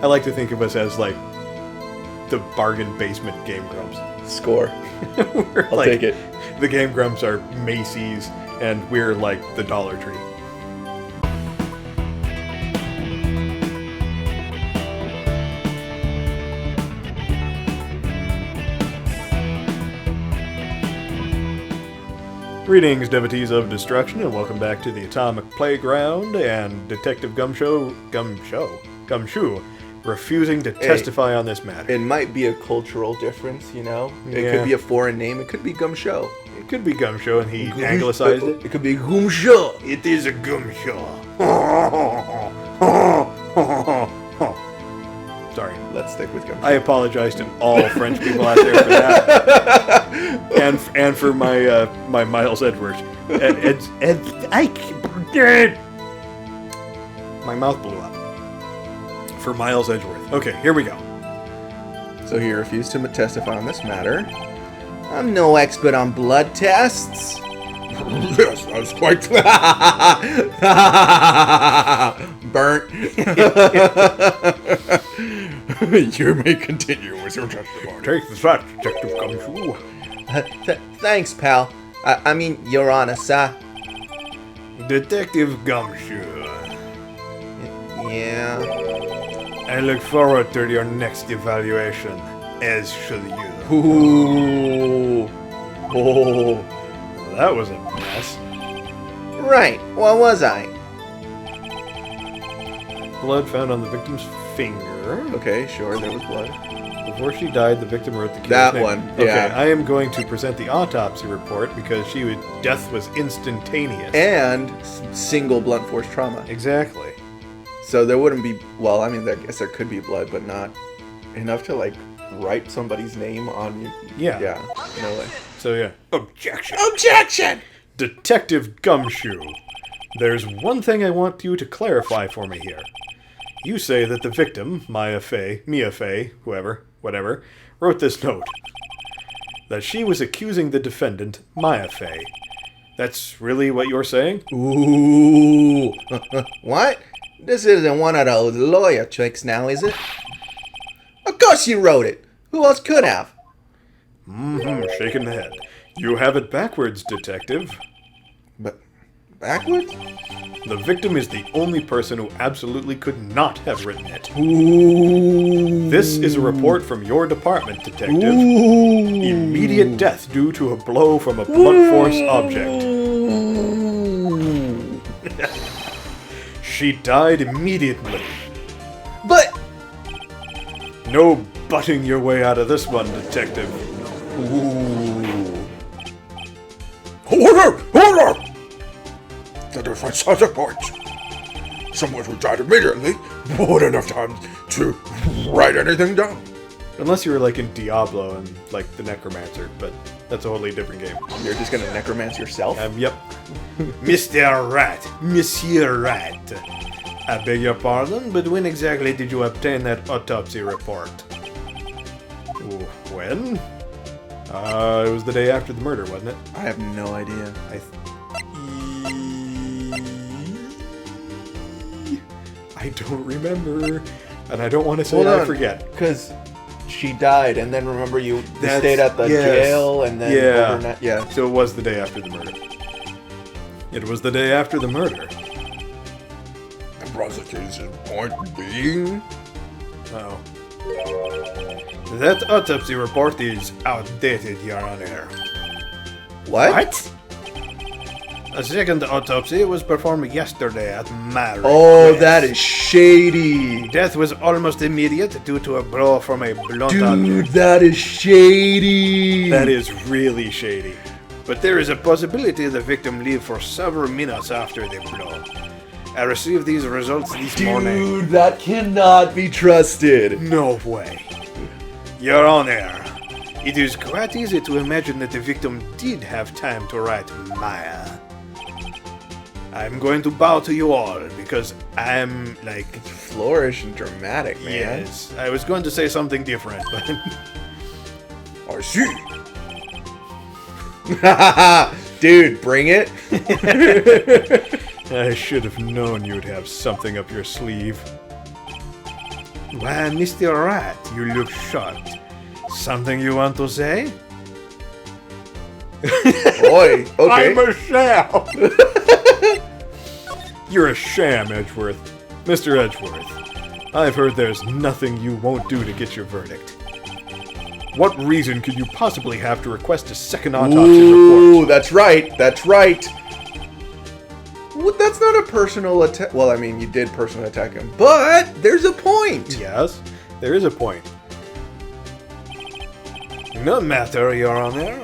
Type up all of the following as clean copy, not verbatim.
I like to think of us as like the bargain basement Game Grumps. Score. I'll like, take it. The Game Grumps are Macy's, and we're like the Dollar Tree. Greetings, devotees of destruction, and welcome back to the Atomic Playground and Detective Gumshoe, refusing to testify on this matter. It might be a cultural difference, you know? It Yeah. could be a foreign name. It could be Gumshoe. It could be Gumshoe, and he anglicized it. It could be Gumshoe. It is a Gumshoe. Sorry. Let's stick with Gumshoe. I apologize to all French people out there for that, and for my my Miles Edwards. My mouth blew up. For Miles Edgeworth. Okay, here we go. So he refused to testify on this matter. I'm no expert on blood tests. Yes, I was quite burnt. You may continue with your testimony. Take the shot, Detective Gumshoe. Thanks, pal. I mean, Your Honor, sir. Detective Gumshoe. Yeah. I look forward to your next evaluation, as should you. Ooh. Oh. That was a mess. Right. What was I? Blood found on the victim's finger. Okay, sure, there was blood. Before she died, the victim wrote the killer's That name. one, Okay, yeah. I am going to present the autopsy report because death was instantaneous. And single blunt force trauma. Exactly. So there wouldn't be, well, I mean, I guess there could be blood, but not enough to, like, write somebody's name on you. Yeah. Yeah, no way. So yeah. Objection. Objection! Detective Gumshoe, there's one thing I want you to clarify for me here. You say that the victim, Mia Fey, whatever, wrote this note. That she was accusing the defendant, Mia Fey. That's really what you're saying? Ooh. What? This isn't one of those lawyer tricks now, is it? Of course you wrote it. Who else could have? Shaking the head. You have it backwards, detective. But backwards? The victim is the only person who absolutely could not have written it. Ooh. This is a report from your department, detective. Ooh. Immediate death due to a blow from a blunt force object. She died immediately. But No butting your way out of this one, detective. ooh. Order! The defense has a point. Someone who died immediately wouldn't have time to write anything down. Unless you were like in Diablo and like the Necromancer, but that's a totally different game. You're just gonna necromance yourself? Yep. Monsieur Wright. I beg your pardon, but when exactly did you obtain that autopsy report? Ooh, when? It was the day after the murder, wasn't it? I have no idea. I don't remember, and I don't want to say Hold I on. forget. Because she died, and then remember you That's- stayed at the yes. jail, and then Yeah. overnight. Yeah. So it was the day after the murder. It was the day after the murder. The prosecution's point being... Oh. That autopsy report is outdated, Your Honor. What? A second autopsy was performed yesterday at my Oh, request. that is shady. Death was almost immediate due to a blow from a blunt Dude, object. that is shady. That is really shady. But there is a possibility the victim lived for several minutes after the blow. I received these results this morning. Dude, that cannot be trusted. No way. Your Honor, it is quite easy to imagine that the victim did have time to write Maya. I'm going to bow to you all because I'm like... Flourish and dramatic, man. Yes, I was going to say something different, but... I see. Dude, bring it. I should have known you'd have something up your sleeve. Why, Mr. Rat, you look shocked. Something you want to say? Boy, okay. I'm a sham! You're a sham, Edgeworth. Mr. Edgeworth, I've heard there's nothing you won't do to get your verdict. What reason could you possibly have to request a second autopsy Ooh, report? that's right. That's right. Well, that's not a personal attack. Well, I mean, you did personally attack him, but there's a point. Yes, there is a point. No matter, Your Honor.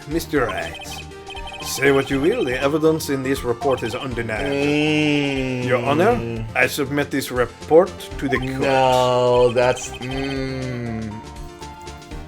Mr. Wright. Say what you will, the evidence in this report is undeniable. Your Honor, I submit this report to the court. No, that's...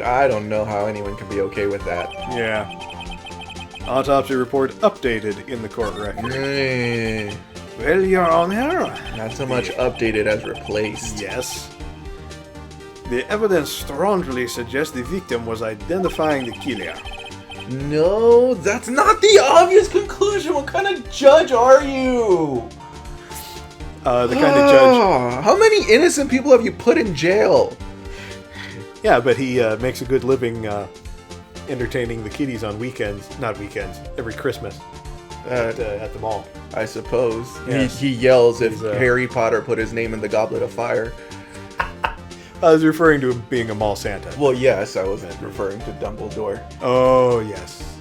I don't know how anyone can be okay with that. Yeah. Autopsy report updated in the court record. Well, Your Honor. Not so much updated as replaced. Yes. The evidence strongly suggests the victim was identifying the killer. No, that's not the obvious conclusion. What kind of judge are you? The kind of judge... How many innocent people have you put in jail? Yeah, but he makes a good living entertaining the kiddies on weekends. Not weekends, every Christmas at the mall. I suppose. Yes. He yells if He's, Harry Potter put his name in the Goblet of Fire. I was referring to him being a mall Santa. Well, yes, I was referring to Dumbledore. Oh, yes.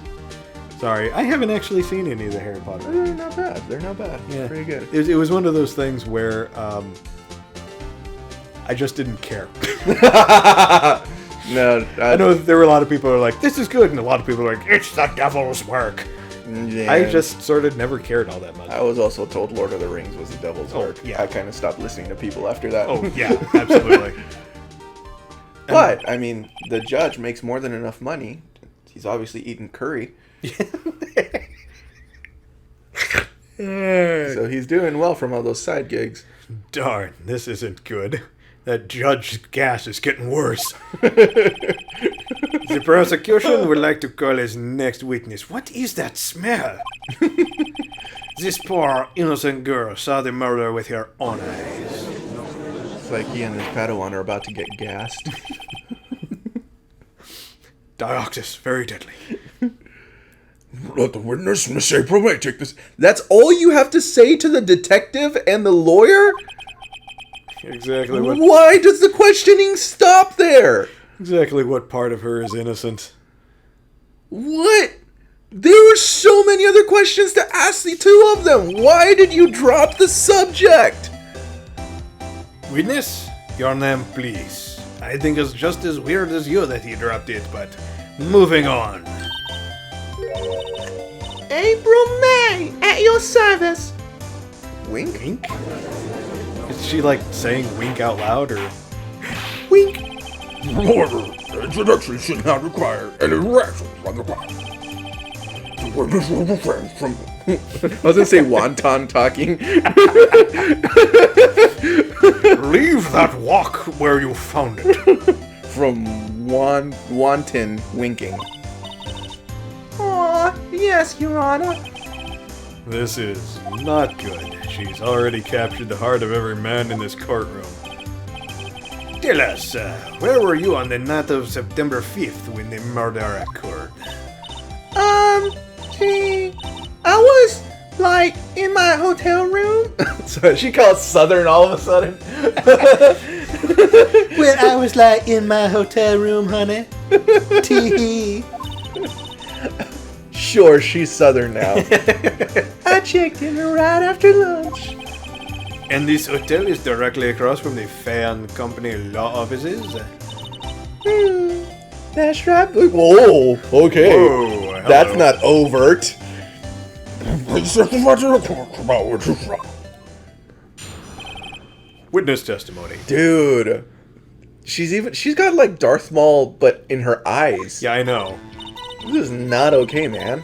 Sorry, I haven't actually seen any of the Harry Potter movies. They're not bad. They're not bad. Yeah. Pretty good. It was one of those things where I just didn't care. No, I know there were a lot of people who are like, this is good, and a lot of people are like, it's the devil's work. Yeah. I just sort of never cared all that much. I was also told Lord of the Rings was the devil's work. yeah. I kind of stopped listening to people after that. Oh, yeah, absolutely. But, I mean, the judge makes more than enough money. He's obviously eating curry. So he's doing well from all those side gigs. Darn, this isn't good. That judge's gas is getting worse. The prosecution would like to call as next witness. What is that smell? This poor innocent girl saw the murder with her own eyes. It's like he and his Padawan are about to get gassed. Dioxis, very deadly. Let the witness, Miss April, may take this. That's all you have to say to the detective and the lawyer? Exactly what Why does the questioning stop there? part of her is innocent. What? There were so many other questions to ask the two of them. Why did you drop the subject? Witness, your name, please. I think it's just as weird as you that he dropped it, but moving on. April May, at your service. Wink? Wink? Is she like saying wink out loud or Wink. Order. Introduction should not require any reaction from the court. The witness will refrain from... I was gonna say wonton talking. leave that walk where you found it? From wanton winking. Aw, yes, Your Honor. This is not good. She's already captured the heart of every man in this courtroom. Tell us, where were you on the night of September 5th when the murder occurred? I was, like, in my hotel room. So she calls Southern all of a sudden. Well, I was like in my hotel room, honey. Tee. Sure, she's Southern now. I checked in right after lunch. And this hotel is directly across from the Fan Company law offices? That's right. Whoa, okay. Whoa, That's hello. not overt. Please testify to the court about what you found. Witness testimony. Dude. She's got like Darth Maul, but in her eyes. Yeah, I know. This is not okay, man.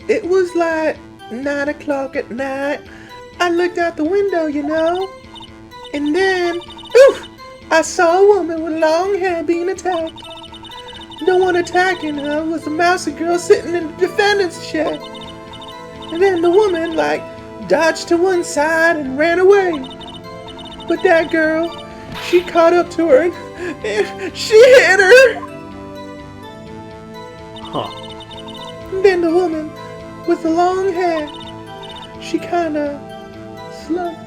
It was like 9 o'clock at night. I looked out the window, you know. And then, oof, I saw a woman with long hair being attacked. The one attacking her was the mousy girl sitting in the defendant's chair. And then the woman, like, dodged to one side and ran away. But that girl, she caught up to her and she hit her. Huh. Then the woman with the long hair, she kinda slumped.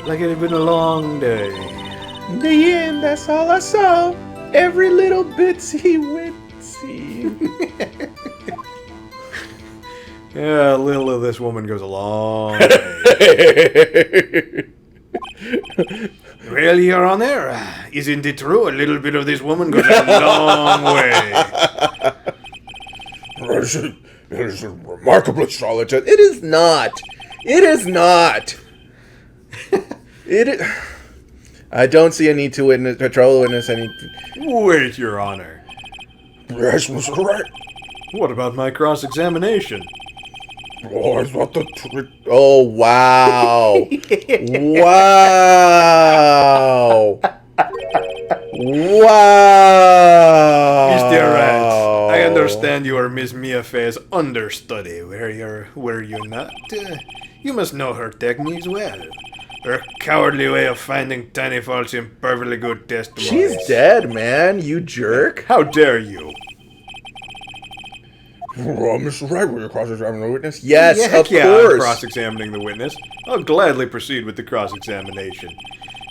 Like it had been a long day. In the end, that's all I saw. Every little bitsy witsy. Yeah, a little of this woman goes a long way. Well, Your Honor, isn't it true? A little bit of this woman goes a long way. It is remarkably solid. It is not. It is not. It is. I don't see a need to witness, patrol the witness any. Wait, Your Honor. Yes, Mr. Wright. What about my cross-examination? Oh, I thought the Oh, wow. Wow. Wow. Mr. Rat, I understand you are Miss Mia Fey's understudy. Were you not? You must know her techniques well. Her cowardly way of finding tiny faults in perfectly good testimonies. She's dead, man. You jerk. How dare you? Mr. Wright, will you cross-examine the witness? Yes, Yeah, of heck yeah, I'm course. cross-examining the witness. I'll gladly proceed with the cross-examination.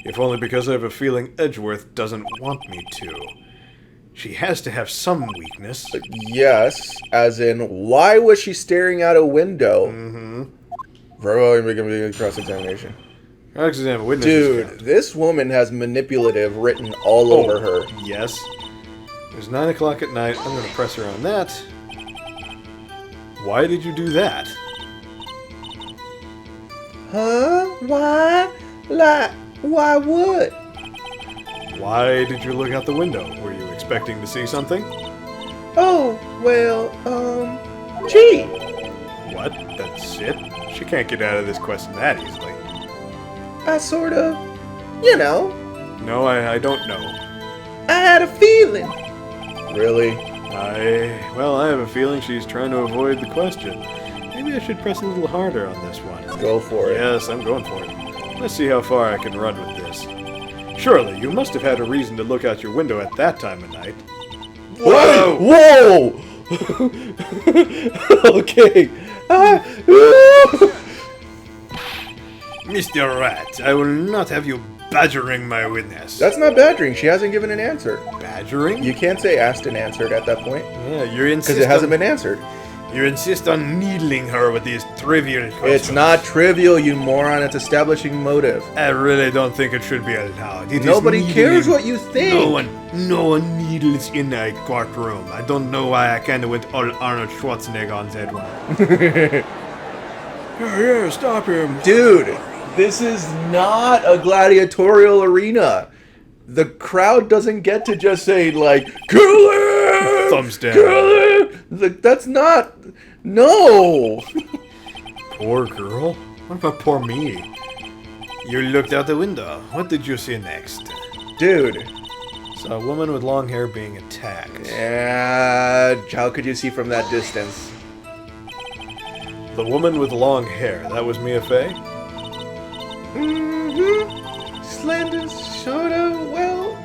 If only because I have a feeling Edgeworth doesn't want me to. She has to have some weakness. Yes, as in, why was she staring out a window? Mm-hmm. Very well, we can begin cross-examination. Cross-examine witness. Dude, this woman has manipulative written all over her. Yes. It's 9 o'clock at night. I'm going to press her on that. Why did you do that? Huh? Why? Like, why what? Why did you look out the window? Were you expecting to see something? Oh, well, gee. What? That's it? She can't get out of this question that easily. I sort of, you know, No, I don't know. I had a feeling. Really? Well, I have a feeling she's trying to avoid the question. Maybe I should press a little harder on this one. Go for it. Yes, I'm going for it. Let's see how far I can run with this. Surely, you must have had a reason to look out your window at that time of night. Whoa! Whoa! Okay. Mr. Rat, I will not have you badgering my witness. That's not badgering. She hasn't given an answer. badgering? You can't say asked and answered at that point. Yeah, you insist Because it hasn't on, been answered. You insist on needling her with these trivial questions. It's not trivial, you moron. It's establishing motive. I really don't think it should be allowed. It is Nobody cares needling- what you think. No one needles in a courtroom. I don't know why I kind of went all Arnold Schwarzenegger on that one. Yeah, stop him. Dude, this is not a gladiatorial arena. The crowd doesn't get to just say, like, kill him! Thumbs down. Kill him! Like, that's not... No! Poor girl. What about poor me? You looked out the window. What did you see next? Dude. Saw a woman with long hair being attacked. Yeah, how could you see from that distance? The woman with long hair. That was Mia Fey? Mm-hmm. Slender, sorta, well,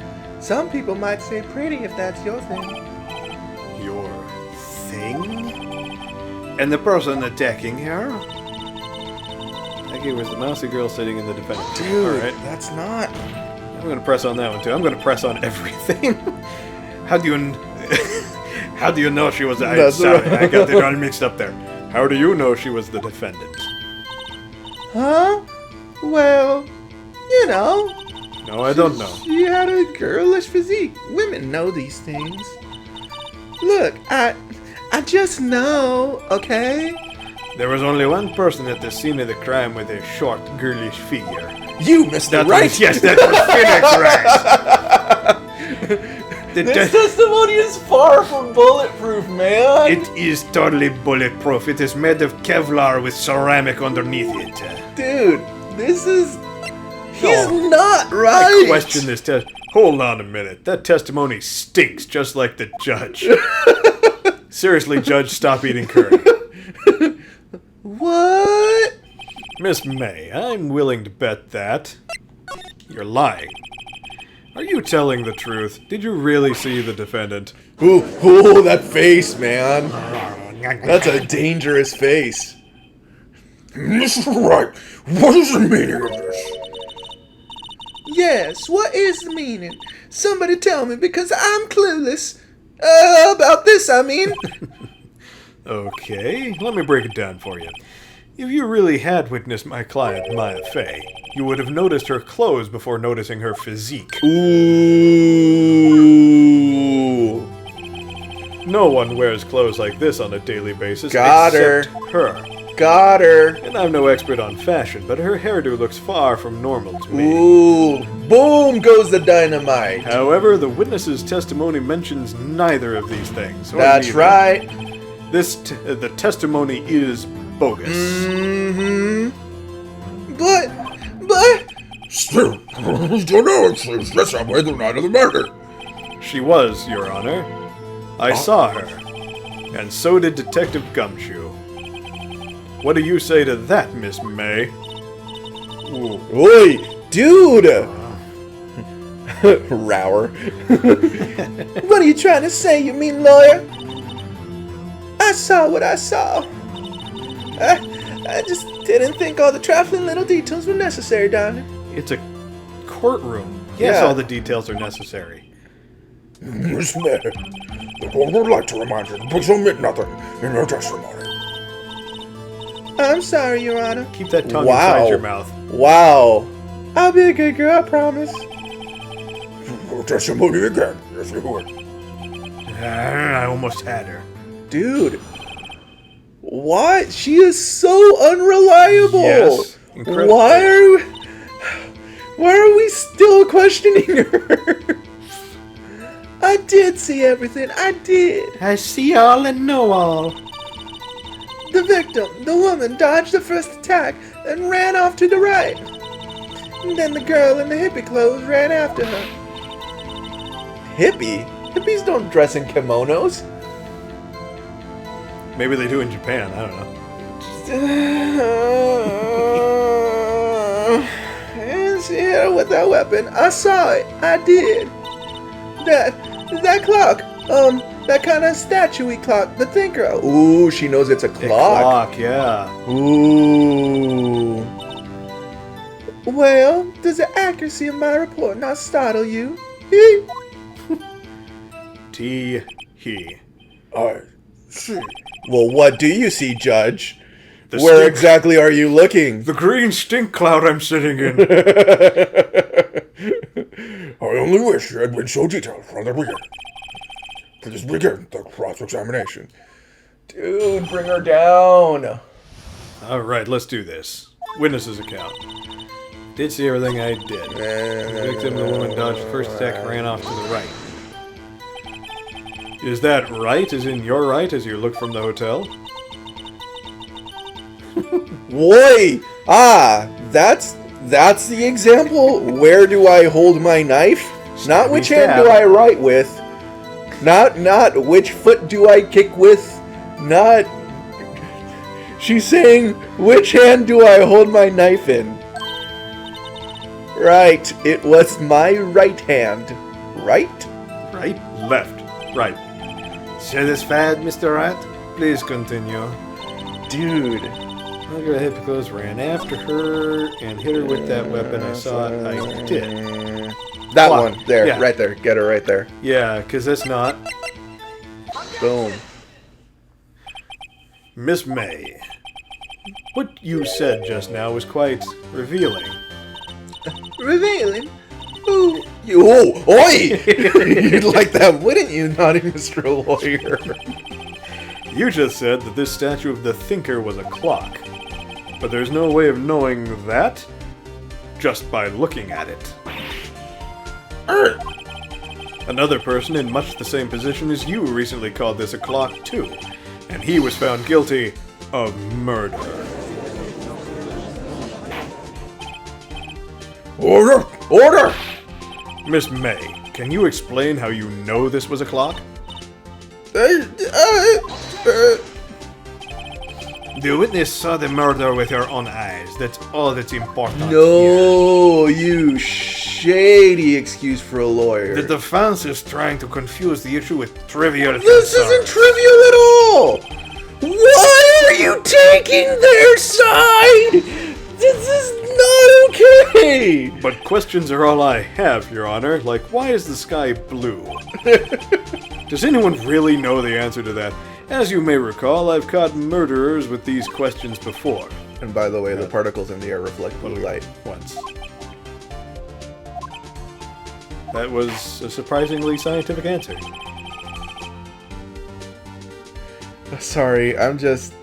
some people might say pretty if that's your thing. Your thing? And the person attacking her? It was the mousy girl sitting in the defendant's chair. Dude, Alright. that's not... I'm gonna press on that one too. I'm gonna press on everything. How do you how do you know she was sorry, I got it all mixed up there. How do you know she was the defendant? Huh? Well, you know. No, I don't know. She had a girlish physique. Women know these things. Look, I just know, okay? There was only one person at the scene of the crime with a short, girlish figure. You, Mr. That Wright! was, yes, that was Phoenix Wright. This testimony is far from bulletproof, man! It is totally bulletproof. It is made of Kevlar with ceramic underneath it. Dude, this is... He's No. not I right! question this test. Hold on a minute. That testimony stinks, just like the judge. Seriously, Judge, stop eating curry. What? Miss May, I'm willing to bet that. You're lying. Are you telling the truth? Did you really see the defendant? Ooh, that face, man. That's a dangerous face. Mr. Wright, what is the meaning of this? Yes, what is the meaning? Somebody tell me, because I'm clueless. About this, I mean. Okay, let me break it down for you. If you really had witnessed my client, Maya Fey, you would have noticed her clothes before noticing her physique. Ooh. No one wears clothes like this on a daily basis Got her. except her. Got her. And I'm no expert on fashion, but her hairdo looks far from normal to me. Ooh. Boom goes the dynamite. However, the witness's testimony mentions neither of these things. or That's neither. right. The testimony is bogus. Mm-hmm. But, Still, we don't know if she was dressed that way the night of the murder. She was, Your Honor. I saw her. And so did Detective Gumshoe. What do you say to that, Miss May? Ooh. Oi, dude. Rower. what are you trying to say, you mean lawyer? I saw what I saw. I just didn't think all the trifling little details were necessary, darling. It's a courtroom. Yes, Yeah. all the details are necessary. Miss May, the court would like to remind you to please omit nothing in your testimony. I'm sorry, Your Honor. Keep that tongue Wow. inside your mouth. Wow. I'll be a good girl, I promise. Your testimony again, if you would. I almost had her. Dude. What? She is so unreliable. Yes, incredible. Why are we still questioning her? I did see everything. I did. I see all and know all. The victim, the woman, dodged the first attack and ran off to the right. And then the girl in the hippie clothes ran after her. Hippie? Hippies don't dress in kimonos. Maybe they do in Japan. I don't know. And she hit her with that weapon. I saw it. I did. That clock. That kind of statue-y clock. The thinker. Ooh, she knows it's a A clock. yeah. Ooh. Well, does the accuracy of my report not startle you? He. I see. Well, what do you see, Judge? The Where stink- exactly are you looking? The green stink cloud I'm sitting in. I only wish you had been so detailed from the beginning. Please begin the cross-examination. Dude, bring her down. All right, let's do this. Witness's account. Did see everything I did. The victim, the woman, dodged the first attack and ran off to the right. Is that right, as in your right, as you look from the hotel? Boy! That's the example. Where do I hold my knife? Not which hand do I write with. Not which foot do I kick with. Not... She's saying, which hand do I hold my knife in? Right, it was my right hand. Right? Right? Left. Right. Satisfied, Mr. Wright? Please continue. Dude. The girl Hippocles ran after her and hit her with that weapon. I saw it. I did. That Clock. one. There, Yeah. right there. Get her right there. Yeah, because that's not. Boom. Miss May. What you said just now was quite revealing. Revealing? Ooh, You, oh, oi! You'd like that, wouldn't you, naughty Mr. Lawyer? You just said that this statue of the Thinker was a clock. But there's no way of knowing that just by looking at it. Another person in much the same position as you recently called this a clock too, and he was found guilty of murder. Order! Order! Miss May, can you explain how you know this The witness saw the murder with her own eyes. That's all that's important here. No, you shady excuse for a lawyer. The defense is trying to confuse the issue with trivial This isn't concerns. trivial at all! Why are you taking their side? This is not okay! But questions are all I have, Your Honor. Like, why is the sky blue? Does anyone really know the answer to that? As you may recall, I've caught murderers with these questions before. And by the way, the particles in the air reflect blue light. Once. That was a surprisingly scientific answer. Sorry, I'm just...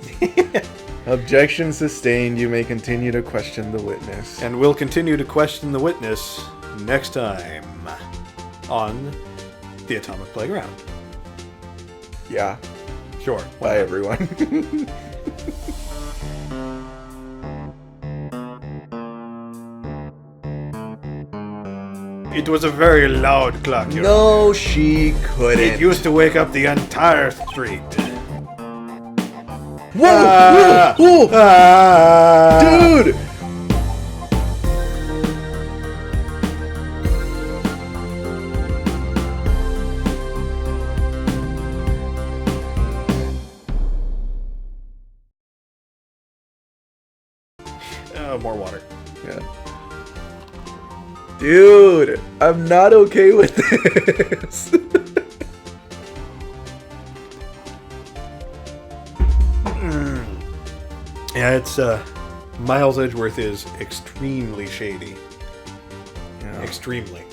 Objection sustained. You may continue to question the witness. And we'll continue to question the witness next time on The Atomic Playground. Yeah. Sure. Bye, everyone. It was a very loud clock, Your Honor. No, she couldn't. It used to wake up the entire street. Whoa! Ah! Whoa! Whoa! Ah! Dude! More water. Yeah. Dude, I'm not okay with this. Yeah, it's, Miles Edgeworth is extremely shady. Yeah. Extremely.